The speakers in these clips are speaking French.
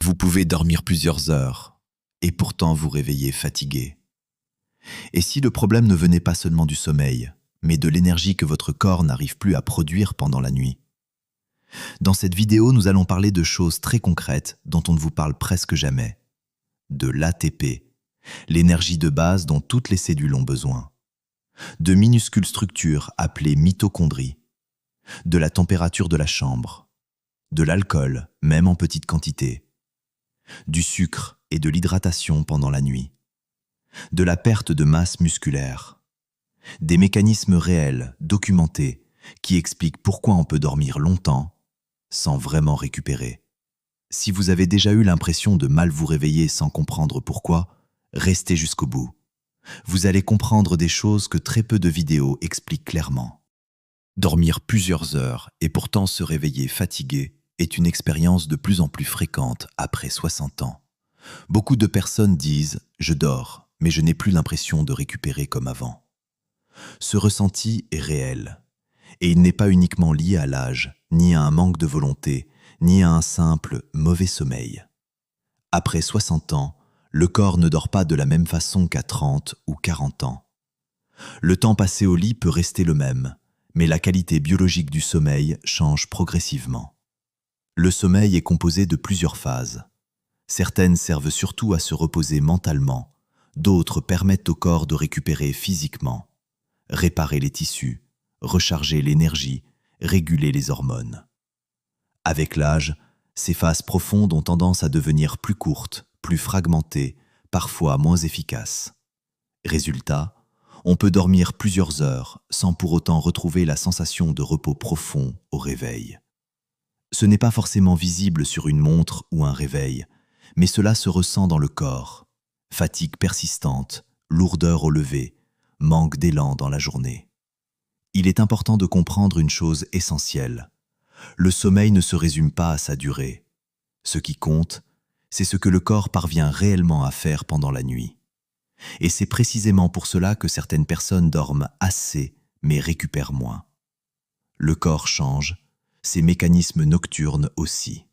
Vous pouvez dormir plusieurs heures et pourtant vous réveiller fatigué. Et si le problème ne venait pas seulement du sommeil, mais de l'énergie que votre corps n'arrive plus à produire pendant la nuit? Dans cette vidéo, nous allons parler de choses très concrètes dont on ne vous parle presque jamais. De l'ATP, l'énergie de base dont toutes les cellules ont besoin. De minuscules structures appelées mitochondries. De la température de la chambre. De l'alcool, même en petite quantité. Du sucre et de l'hydratation pendant la nuit. De la perte de masse musculaire. Des mécanismes réels, documentés, qui expliquent pourquoi on peut dormir longtemps sans vraiment récupérer. Si vous avez déjà eu l'impression de mal vous réveiller sans comprendre pourquoi, restez jusqu'au bout. Vous allez comprendre des choses que très peu de vidéos expliquent clairement. Dormir plusieurs heures et pourtant se réveiller fatigué est une expérience de plus en plus fréquente après 60 ans. Beaucoup de personnes disent « je dors, mais je n'ai plus l'impression de récupérer comme avant ». Ce ressenti est réel, et il n'est pas uniquement lié à l'âge, ni à un manque de volonté, ni à un simple mauvais sommeil. Après 60 ans, le corps ne dort pas de la même façon qu'à 30 ou 40 ans. Le temps passé au lit peut rester le même, mais la qualité biologique du sommeil change progressivement. Le sommeil est composé de plusieurs phases. Certaines servent surtout à se reposer mentalement, d'autres permettent au corps de récupérer physiquement, réparer les tissus, recharger l'énergie, réguler les hormones. Avec l'âge, ces phases profondes ont tendance à devenir plus courtes, plus fragmentées, parfois moins efficaces. Résultat, on peut dormir plusieurs heures sans pour autant retrouver la sensation de repos profond au réveil. Ce n'est pas forcément visible sur une montre ou un réveil, mais cela se ressent dans le corps. Fatigue persistante, lourdeur au lever, manque d'élan dans la journée. Il est important de comprendre une chose essentielle. Le sommeil ne se résume pas à sa durée. Ce qui compte, c'est ce que le corps parvient réellement à faire pendant la nuit. Et c'est précisément pour cela que certaines personnes dorment assez, mais récupèrent moins. Le corps change, ses mécanismes nocturnes aussi.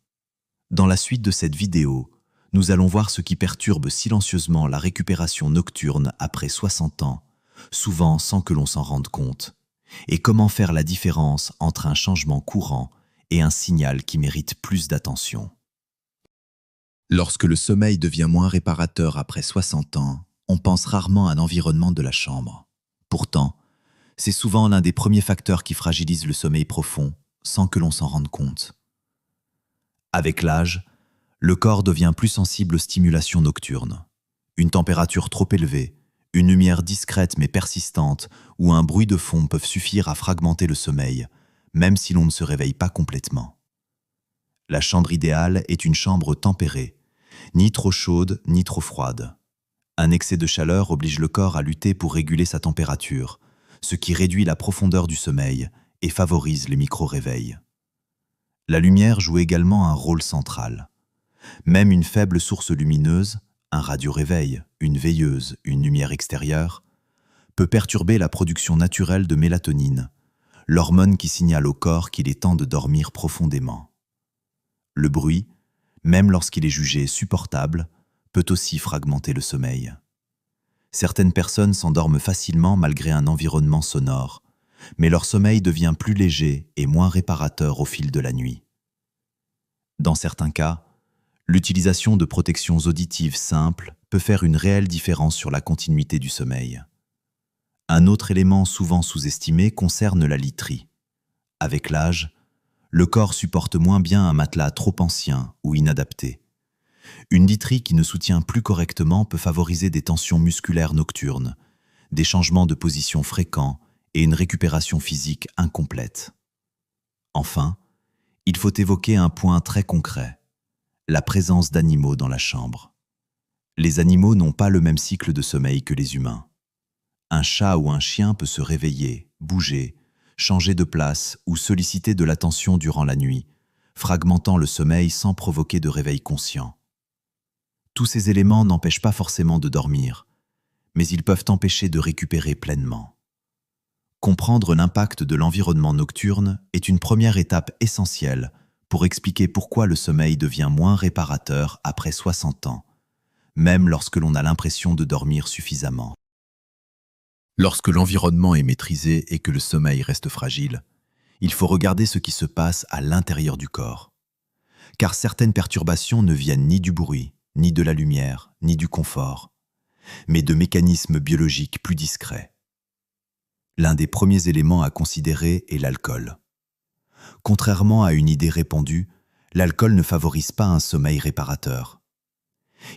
Dans la suite de cette vidéo, nous allons voir ce qui perturbe silencieusement la récupération nocturne après 60 ans, souvent sans que l'on s'en rende compte, et comment faire la différence entre un changement courant et un signal qui mérite plus d'attention. Lorsque le sommeil devient moins réparateur après 60 ans, on pense rarement à l'environnement de la chambre. Pourtant, c'est souvent l'un des premiers facteurs qui fragilise le sommeil profond, sans que l'on s'en rende compte. Avec l'âge, le corps devient plus sensible aux stimulations nocturnes. Une température trop élevée, une lumière discrète mais persistante ou un bruit de fond peuvent suffire à fragmenter le sommeil, même si l'on ne se réveille pas complètement. La chambre idéale est une chambre tempérée, ni trop chaude ni trop froide. Un excès de chaleur oblige le corps à lutter pour réguler sa température, ce qui réduit la profondeur du sommeil et favorise les micro-réveils. La lumière joue également un rôle central. Même une faible source lumineuse, un radio-réveil, une veilleuse, une lumière extérieure, peut perturber la production naturelle de mélatonine, l'hormone qui signale au corps qu'il est temps de dormir profondément. Le bruit, même lorsqu'il est jugé supportable, peut aussi fragmenter le sommeil. Certaines personnes s'endorment facilement malgré un environnement sonore, mais leur sommeil devient plus léger et moins réparateur au fil de la nuit. Dans certains cas, l'utilisation de protections auditives simples peut faire une réelle différence sur la continuité du sommeil. Un autre élément souvent sous-estimé concerne la literie. Avec l'âge, le corps supporte moins bien un matelas trop ancien ou inadapté. Une literie qui ne soutient plus correctement peut favoriser des tensions musculaires nocturnes, des changements de position fréquents et une récupération physique incomplète. Enfin, il faut évoquer un point très concret, la présence d'animaux dans la chambre. Les animaux n'ont pas le même cycle de sommeil que les humains. Un chat ou un chien peut se réveiller, bouger, changer de place ou solliciter de l'attention durant la nuit, fragmentant le sommeil sans provoquer de réveil conscient. Tous ces éléments n'empêchent pas forcément de dormir, mais ils peuvent empêcher de récupérer pleinement. Comprendre l'impact de l'environnement nocturne est une première étape essentielle pour expliquer pourquoi le sommeil devient moins réparateur après 60 ans, même lorsque l'on a l'impression de dormir suffisamment. Lorsque l'environnement est maîtrisé et que le sommeil reste fragile, il faut regarder ce qui se passe à l'intérieur du corps. Car certaines perturbations ne viennent ni du bruit, ni de la lumière, ni du confort, mais de mécanismes biologiques plus discrets. L'un des premiers éléments à considérer est l'alcool. Contrairement à une idée répandue, l'alcool ne favorise pas un sommeil réparateur.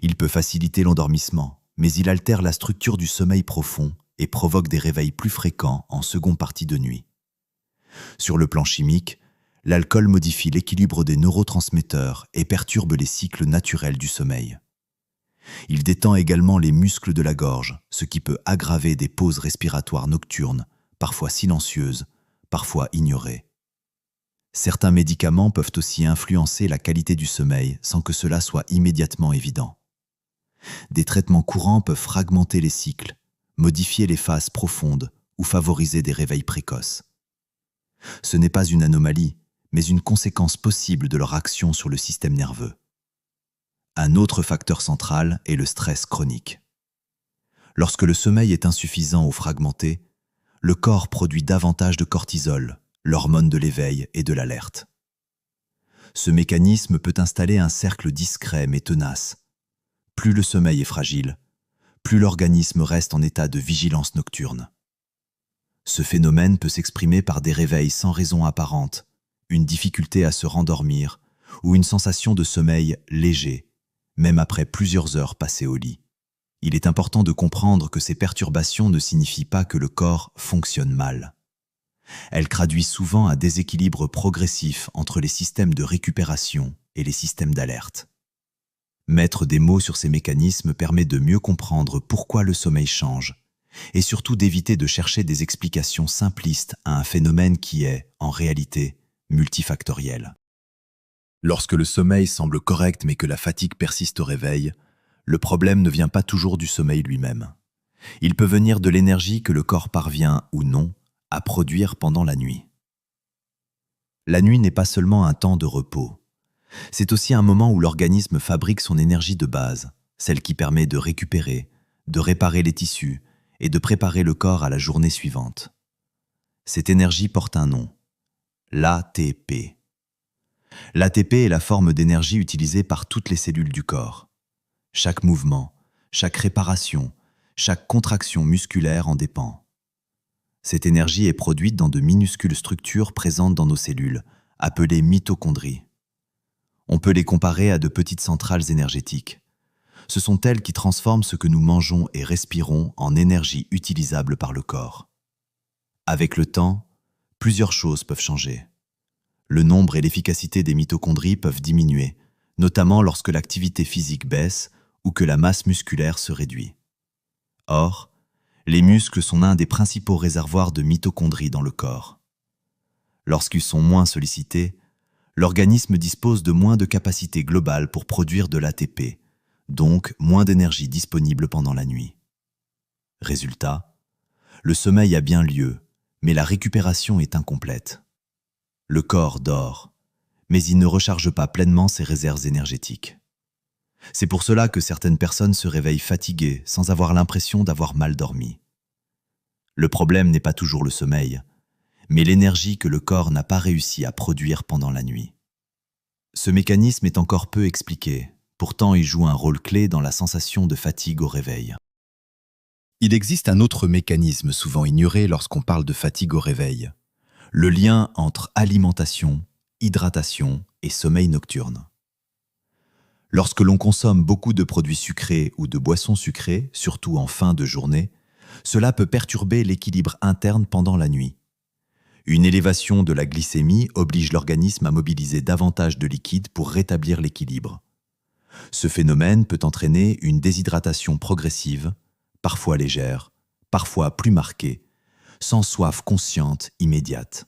Il peut faciliter l'endormissement, mais il altère la structure du sommeil profond et provoque des réveils plus fréquents en seconde partie de nuit. Sur le plan chimique, l'alcool modifie l'équilibre des neurotransmetteurs et perturbe les cycles naturels du sommeil. Il détend également les muscles de la gorge, ce qui peut aggraver des pauses respiratoires nocturnes, parfois silencieuses, parfois ignorées. Certains médicaments peuvent aussi influencer la qualité du sommeil sans que cela soit immédiatement évident. Des traitements courants peuvent fragmenter les cycles, modifier les phases profondes ou favoriser des réveils précoces. Ce n'est pas une anomalie, mais une conséquence possible de leur action sur le système nerveux. Un autre facteur central est le stress chronique. Lorsque le sommeil est insuffisant ou fragmenté, le corps produit davantage de cortisol, l'hormone de l'éveil et de l'alerte. Ce mécanisme peut installer un cercle discret mais tenace. Plus le sommeil est fragile, plus l'organisme reste en état de vigilance nocturne. Ce phénomène peut s'exprimer par des réveils sans raison apparente, une difficulté à se rendormir ou une sensation de sommeil léger, même après plusieurs heures passées au lit. Il est important de comprendre que ces perturbations ne signifient pas que le corps fonctionne mal. Elles traduisent souvent un déséquilibre progressif entre les systèmes de récupération et les systèmes d'alerte. Mettre des mots sur ces mécanismes permet de mieux comprendre pourquoi le sommeil change et surtout d'éviter de chercher des explications simplistes à un phénomène qui est, en réalité, multifactoriel. Lorsque le sommeil semble correct mais que la fatigue persiste au réveil, le problème ne vient pas toujours du sommeil lui-même. Il peut venir de l'énergie que le corps parvient, ou non, à produire pendant la nuit. La nuit n'est pas seulement un temps de repos. C'est aussi un moment où l'organisme fabrique son énergie de base, celle qui permet de récupérer, de réparer les tissus et de préparer le corps à la journée suivante. Cette énergie porte un nom, l'ATP. L'ATP est la forme d'énergie utilisée par toutes les cellules du corps. Chaque mouvement, chaque réparation, chaque contraction musculaire en dépend. Cette énergie est produite dans de minuscules structures présentes dans nos cellules, appelées mitochondries. On peut les comparer à de petites centrales énergétiques. Ce sont elles qui transforment ce que nous mangeons et respirons en énergie utilisable par le corps. Avec le temps, plusieurs choses peuvent changer. Le nombre et l'efficacité des mitochondries peuvent diminuer, notamment lorsque l'activité physique baisse ou que la masse musculaire se réduit. Or, les muscles sont l'un des principaux réservoirs de mitochondries dans le corps. Lorsqu'ils sont moins sollicités, l'organisme dispose de moins de capacité globale pour produire de l'ATP, donc moins d'énergie disponible pendant la nuit. Résultat, le sommeil a bien lieu, mais la récupération est incomplète. Le corps dort, mais il ne recharge pas pleinement ses réserves énergétiques. C'est pour cela que certaines personnes se réveillent fatiguées sans avoir l'impression d'avoir mal dormi. Le problème n'est pas toujours le sommeil, mais l'énergie que le corps n'a pas réussi à produire pendant la nuit. Ce mécanisme est encore peu expliqué, pourtant il joue un rôle clé dans la sensation de fatigue au réveil. Il existe un autre mécanisme souvent ignoré lorsqu'on parle de fatigue au réveil, le lien entre alimentation, hydratation et sommeil nocturne. Lorsque l'on consomme beaucoup de produits sucrés ou de boissons sucrées, surtout en fin de journée, cela peut perturber l'équilibre interne pendant la nuit. Une élévation de la glycémie oblige l'organisme à mobiliser davantage de liquide pour rétablir l'équilibre. Ce phénomène peut entraîner une déshydratation progressive, parfois légère, parfois plus marquée, sans soif consciente immédiate.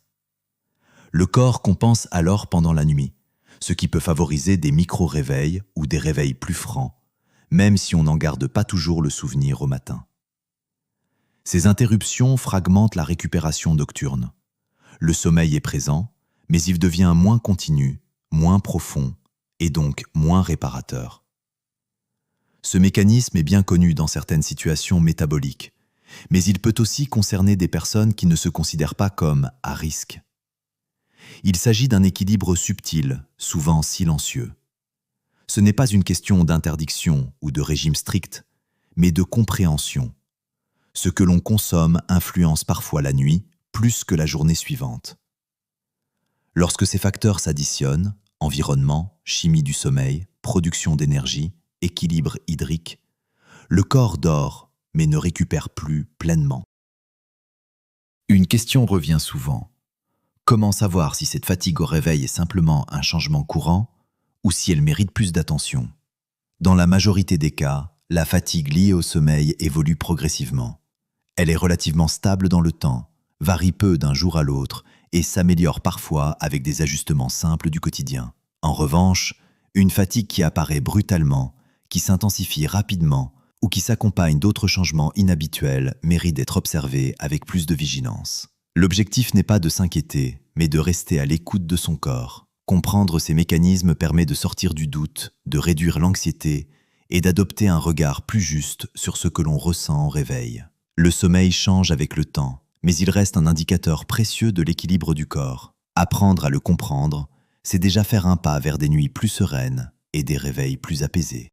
Le corps compense alors pendant la nuit, ce qui peut favoriser des micro-réveils ou des réveils plus francs, même si on n'en garde pas toujours le souvenir au matin. Ces interruptions fragmentent la récupération nocturne. Le sommeil est présent, mais il devient moins continu, moins profond et donc moins réparateur. Ce mécanisme est bien connu dans certaines situations métaboliques, mais il peut aussi concerner des personnes qui ne se considèrent pas comme à risque. Il s'agit d'un équilibre subtil, souvent silencieux. Ce n'est pas une question d'interdiction ou de régime strict, mais de compréhension. Ce que l'on consomme influence parfois la nuit plus que la journée suivante. Lorsque ces facteurs s'additionnent, environnement, chimie du sommeil, production d'énergie, équilibre hydrique, le corps dort mais ne récupère plus pleinement. Une question revient souvent. Comment savoir si cette fatigue au réveil est simplement un changement courant ou si elle mérite plus d'attention? Dans la majorité des cas, la fatigue liée au sommeil évolue progressivement. Elle est relativement stable dans le temps, varie peu d'un jour à l'autre et s'améliore parfois avec des ajustements simples du quotidien. En revanche, une fatigue qui apparaît brutalement, qui s'intensifie rapidement ou qui s'accompagne d'autres changements inhabituels mérite d'être observée avec plus de vigilance. L'objectif n'est pas de s'inquiéter, mais de rester à l'écoute de son corps. Comprendre ces mécanismes permet de sortir du doute, de réduire l'anxiété et d'adopter un regard plus juste sur ce que l'on ressent au réveil. Le sommeil change avec le temps, mais il reste un indicateur précieux de l'équilibre du corps. Apprendre à le comprendre, c'est déjà faire un pas vers des nuits plus sereines et des réveils plus apaisés.